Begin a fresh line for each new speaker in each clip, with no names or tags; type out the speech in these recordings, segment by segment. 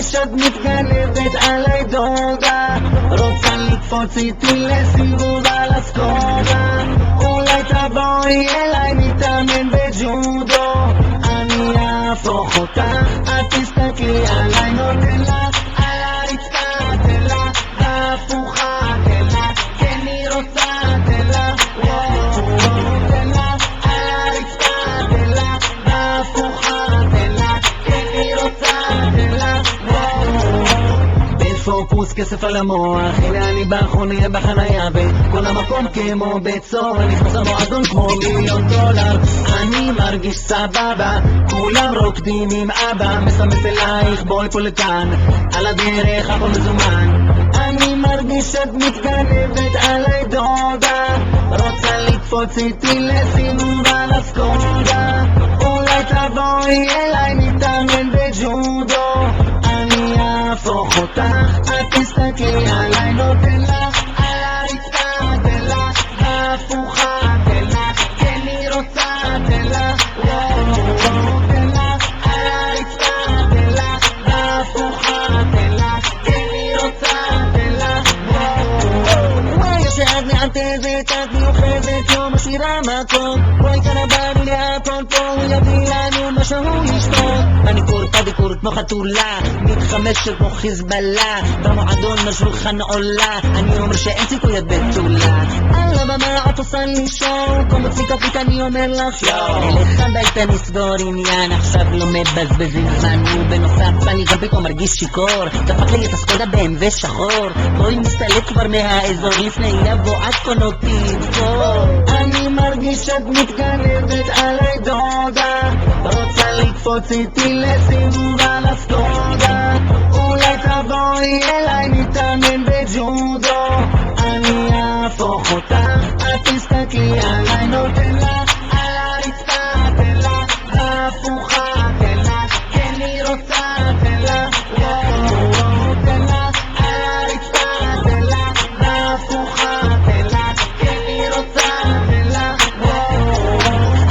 מרגיש שאת מתגנבת עליי דודה, רוצה לקפוץ איתי לסיבוב על הסקודה, אולי תבואי אליי נתאמן בג'ודו, אני אהפוך אותך, את תסתכלי עליי נותן לך על הרצפה תן לך, הפוכה תן לך, כן היא רוצה תן לך, תן לך על הרצפה תן לך, הפוכה תן לך, כן היא רוצה תן לך, פוקוס כסף על המוח, הנה אני בחונה בחנייה וכל המקום כמו בית סוהר, נכנס למועדון כמו $1,000,000, אני מרגיש סבבה, כולם רוקדים עם אבא, מסמס אלייך בואי פה לכאן, על הדרך הכל מזומן, אני מרגיש שאת מתגנבת עליי דודה, רוצה לקפוץ איתי לסיבוב על הסקודה, אולי תבואי אליי נתאמן בג'ודו, אני אהפוך אותך, את תסתכלי עליי נותן לך על הרצפה תן לך, הפוכה תן לך, כן היא רוצה תן לך, תן לך על הרצפה תן לך, הפוכה תן לך, כן היא רוצה תן לך, וואי שאת מעטזת את מיוחדת לא משאירה מקום, בואי כאן הבאנו להכל פה הוא יביא לנו מה שהוא לשתות, אני קורטה בקורט כמו חתולה מתחמשת כמו חיזבאללה, במועדון השולחן עולה, אני אומר שאין סיכוי את בתולה, על הבמה את עושה לי שואו, כמו מוציקה אני אומר לך יואו, לך ביתה נסגור עניין, עכשיו לא מבזבזים זמן, ובנוסף אני גם פתאום מרגיש שיקור, דפק לי את הסקודה BMW שחור, בואי מסתלק כבר מהאזור לפני יבוא עד קונותי אני מרגיש שאת מתגנבת עליי דודה, רוצה לקפוץ איתי לסיבוב על הסקודה, אולי תבואי אליי נתאמן בג'ודו, אני אהפוך אותך, את תסתכלי עליי נותן לך על הרצפה תן לך, הפוכה תן לך, כן היא רוצה תן לך, תן לך על הרצפה תן לך, הפוכה תן לך, כן היא רוצה תן לך,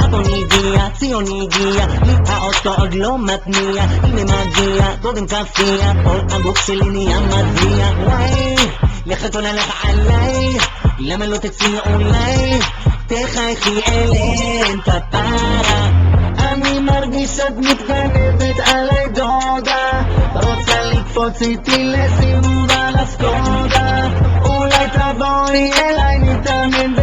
אדוני הגיע, ציוני הגיע, לי האוטו עוד לא מתניע, הנה מגיע, קודם כפייה, כל הגוף שלי נהיה מזיע, וואי, לך תולה לך עליי, למה לא תציע אולי, תחייכי אליהן כפרה, אני מרגיש שאת מתגנבת עליי דודה, רוצה לקפוץ איתי לסיבוב על הסקודה, אולי תבואי אליי נתאמן